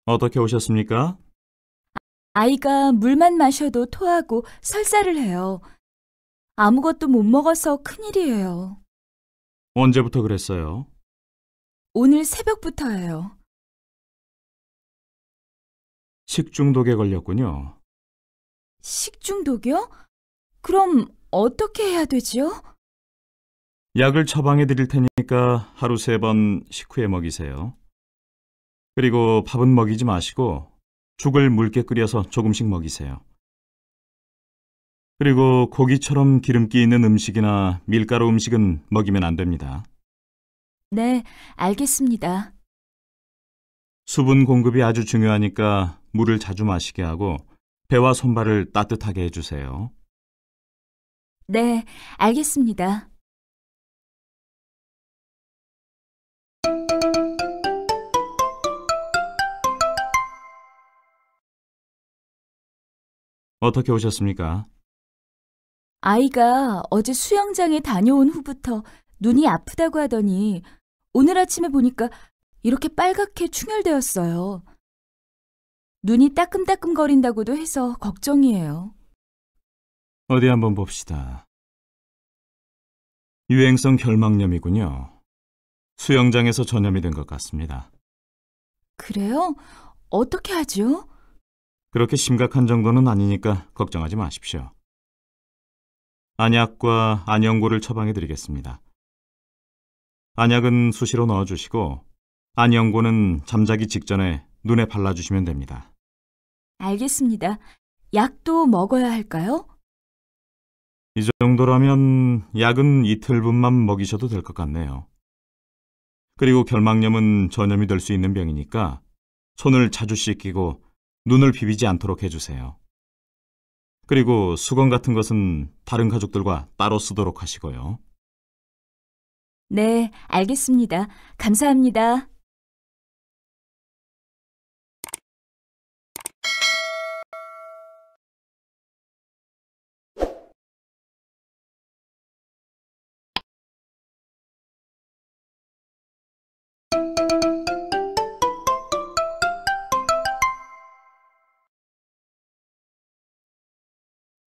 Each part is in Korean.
어떻게 오셨습니까? 아이가 물만 마셔도 토하고 설사를 해요. 아무것도 못 먹어서 큰일이에요. 언제부터 그랬어요? 오늘 새벽부터예요. 식중독에 걸렸군요. 식중독이요? 그럼 어떻게 해야 되지요? 약을 처방해 드릴 테니까 하루 3번 식후에 먹이세요. 그리고 밥은 먹이지 마시고 죽을 묽게 끓여서 조금씩 먹이세요. 그리고 고기처럼 기름기 있는 음식이나 밀가루 음식은 먹이면 안 됩니다. 네, 알겠습니다. 수분 공급이 아주 중요하니까 물을 자주 마시게 하고 배와 손발을 따뜻하게 해주세요. 네, 알겠습니다. 어떻게 오셨습니까? 아이가 어제 수영장에 다녀온 후부터 눈이 아프다고 하더니 오늘 아침에 보니까 이렇게 빨갛게 충혈되었어요. 눈이 따끔따끔거린다고도 해서 걱정이에요. 어디 한번 봅시다. 유행성 결막염이군요. 수영장에서 전염이 된 것 같습니다. 그래요? 어떻게 하죠? 그렇게 심각한 정도는 아니니까 걱정하지 마십시오. 안약과 안연고를 처방해 드리겠습니다. 안약은 수시로 넣어주시고 안연고는 잠자기 직전에 눈에 발라주시면 됩니다. 알겠습니다. 약도 먹어야 할까요? 이 정도라면 약은 이틀분만 먹이셔도 될 것 같네요. 그리고 결막염은 전염이 될 수 있는 병이니까 손을 자주 씻기고 눈을 비비지 않도록 해주세요. 그리고 수건 같은 것은 다른 가족들과 따로 쓰도록 하시고요. 네, 알겠습니다. 감사합니다.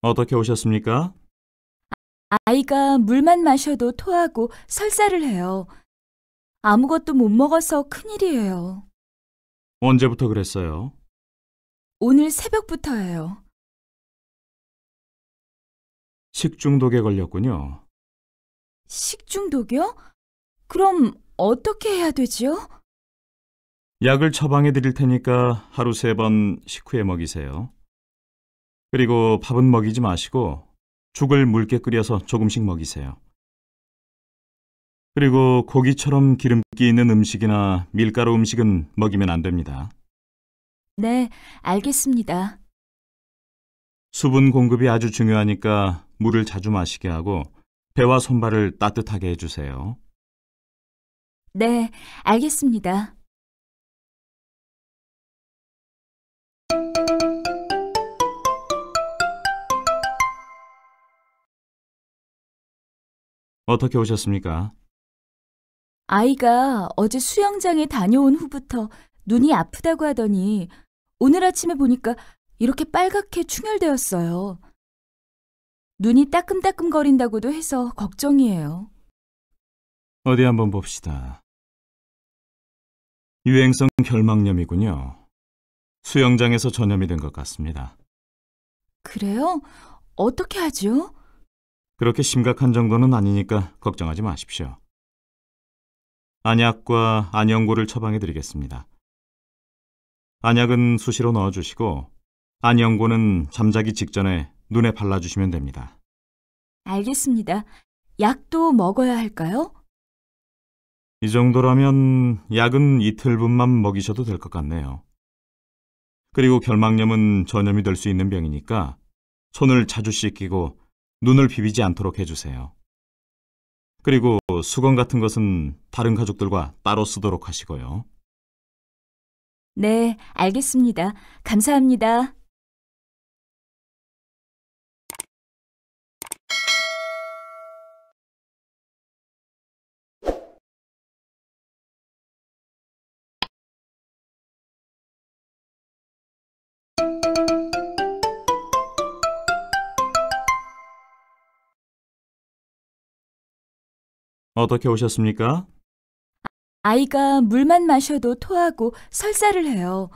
어떻게 오셨습니까? 아이가 물만 마셔도 토하고 설사를 해요. 아무것도 못 먹어서 큰일이에요. 언제부터 그랬어요? 오늘 새벽부터예요. 식중독에 걸렸군요. 식중독이요? 그럼 어떻게 해야 되지요? 약을 처방해 드릴 테니까 하루 3번 식후에 먹이세요. 그리고 밥은 먹이지 마시고 죽을 묽게 끓여서 조금씩 먹이세요. 그리고 고기처럼 기름기 있는 음식이나 밀가루 음식은 먹이면 안 됩니다. 네, 알겠습니다. 수분 공급이 아주 중요하니까 물을 자주 마시게 하고 배와 손발을 따뜻하게 해주세요. 네, 알겠습니다. 어떻게 오셨습니까? 아이가 어제 수영장에 다녀온 후부터 눈이 아프다고 하더니 오늘 아침에 보니까 이렇게 빨갛게 충혈되었어요. 눈이 따끔따끔거린다고도 해서 걱정이에요. 어디 한번 봅시다. 유행성 결막염이군요. 수영장에서 전염이 된 것 같습니다. 그래요? 어떻게 하죠? 그렇게 심각한 정도는 아니니까 걱정하지 마십시오. 안약과 안연고를 처방해 드리겠습니다. 안약은 수시로 넣어주시고 안연고는 잠자기 직전에 눈에 발라주시면 됩니다. 알겠습니다. 약도 먹어야 할까요? 이 정도라면 약은 이틀분만 먹이셔도 될 것 같네요. 그리고 결막염은 전염이 될 수 있는 병이니까 손을 자주 씻기고 눈을 비비지 않도록 해주세요. 그리고 수건 같은 것은 다른 가족들과 따로 쓰도록 하시고요. 네, 알겠습니다. 감사합니다. 어떻게 오셨습니까? 아이가 물만 마셔도 토하고 설사를 해요.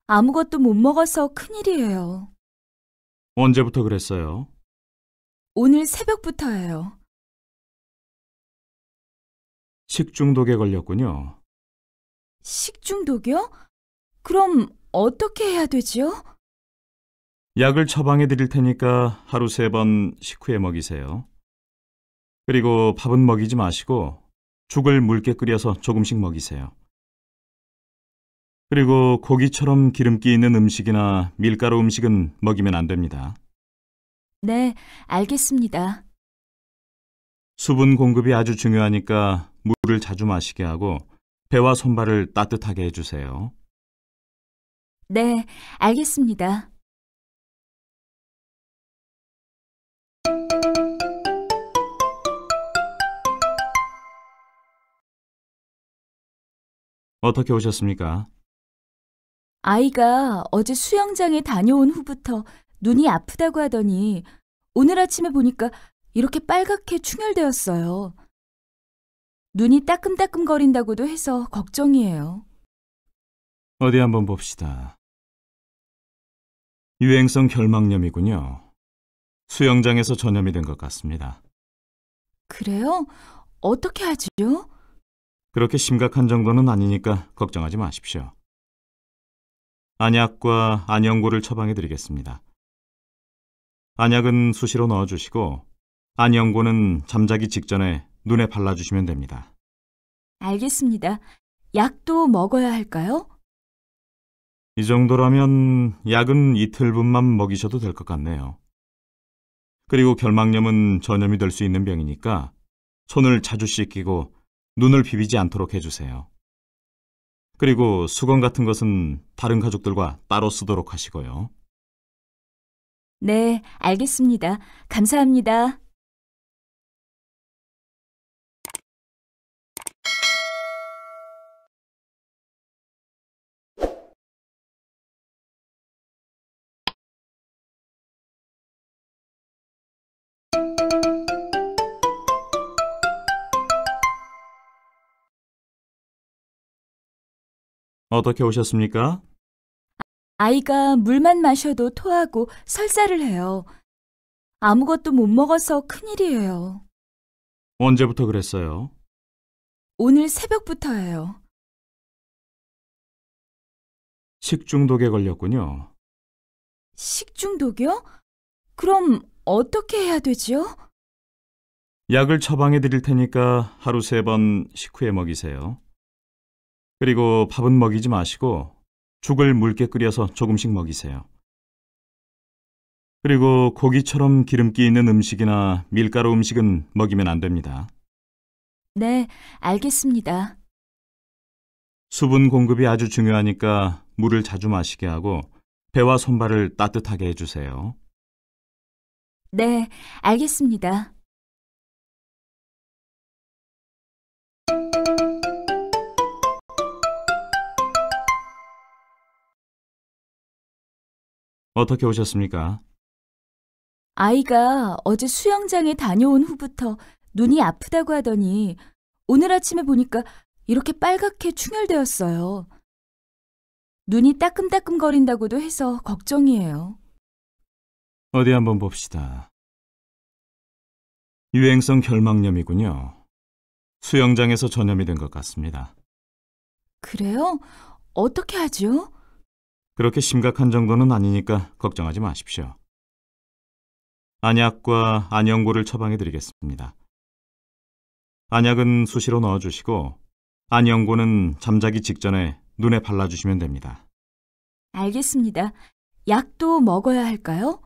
아무것도 못 먹어서 큰일이에요. 언제부터 그랬어요? 오늘 새벽부터예요. 식중독에 걸렸군요. 식중독이요? 그럼 어떻게 해야 되지요? 약을 처방해 드릴 테니까 하루 3번 식후에 먹이세요. 그리고 밥은 먹이지 마시고 죽을 묽게 끓여서 조금씩 먹이세요. 그리고 고기처럼 기름기 있는 음식이나 밀가루 음식은 먹이면 안 됩니다. 네, 알겠습니다. 수분 공급이 아주 중요하니까 물을 자주 마시게 하고 배와 손발을 따뜻하게 해주세요. 네, 알겠습니다. 어떻게 오셨습니까? 아이가 어제 수영장에 다녀온 후부터 눈이 아프다고 하더니 오늘 아침에 보니까 이렇게 빨갛게 충혈되었어요. 눈이 따끔따끔거린다고도 해서 걱정이에요. 어디 한번 봅시다. 유행성 결막염이군요. 수영장에서 전염이 된 것 같습니다. 그래요? 어떻게 하지요? 그렇게 심각한 정도는 아니니까 걱정하지 마십시오. 안약과 안연고를 처방해 드리겠습니다. 안약은 수시로 넣어주시고 안연고는 잠자기 직전에 눈에 발라주시면 됩니다. 알겠습니다. 약도 먹어야 할까요? 이 정도라면 약은 이틀분만 먹이셔도 될 것 같네요. 그리고 결막염은 전염이 될 수 있는 병이니까 손을 자주 씻기고 눈을 비비지 않도록 해주세요. 그리고 수건 같은 것은 다른 가족들과 따로 쓰도록 하시고요. 네, 알겠습니다. 감사합니다. 어떻게 오셨습니까? 아이가 물만 마셔도 토하고 설사를 해요. 아무것도 못 먹어서 큰일이에요. 언제부터 그랬어요? 오늘 새벽부터예요. 식중독에 걸렸군요. 식중독이요? 그럼 어떻게 해야 되지요? 약을 처방해 드릴 테니까 하루 3번 식후에 먹이세요. 그리고 밥은 먹이지 마시고 죽을 묽게 끓여서 조금씩 먹이세요. 그리고 고기처럼 기름기 있는 음식이나 밀가루 음식은 먹이면 안 됩니다. 네, 알겠습니다. 수분 공급이 아주 중요하니까 물을 자주 마시게 하고 배와 손발을 따뜻하게 해주세요. 네, 알겠습니다. 어떻게 오셨습니까? 아이가 어제 수영장에 다녀온 후부터 눈이 아프다고 하더니 오늘 아침에 보니까 이렇게 빨갛게 충혈되었어요. 눈이 따끔따끔거린다고도 해서 걱정이에요. 어디 한번 봅시다. 유행성 결막염이군요. 수영장에서 전염이 된 것 같습니다. 그래요? 어떻게 하지요? 그렇게 심각한 정도는 아니니까 걱정하지 마십시오. 안약과 안연고를 처방해 드리겠습니다. 안약은 수시로 넣어주시고 안연고는 잠자기 직전에 눈에 발라주시면 됩니다. 알겠습니다. 약도 먹어야 할까요?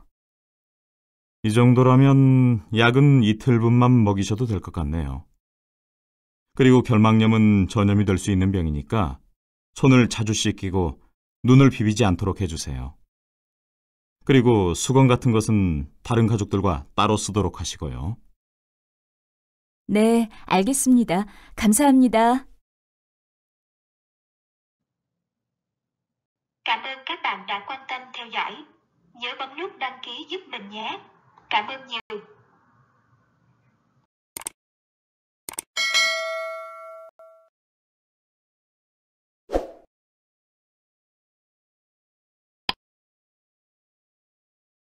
이 정도라면 약은 이틀분만 먹이셔도 될 것 같네요. 그리고 결막염은 전염이 될 수 있는 병이니까 손을 자주 씻기고 눈을 비비지 않도록 해주세요. 그리고 수건 같은 것은 다른 가족들과 따로 쓰도록 하시고요. 네, 알겠습니다. 감사합니다. Cảm ơn các bạn đã quan tâm theo dõi. Nhớ bấm nút đăng ký giúp mình nhé. Cảm ơn nhiều.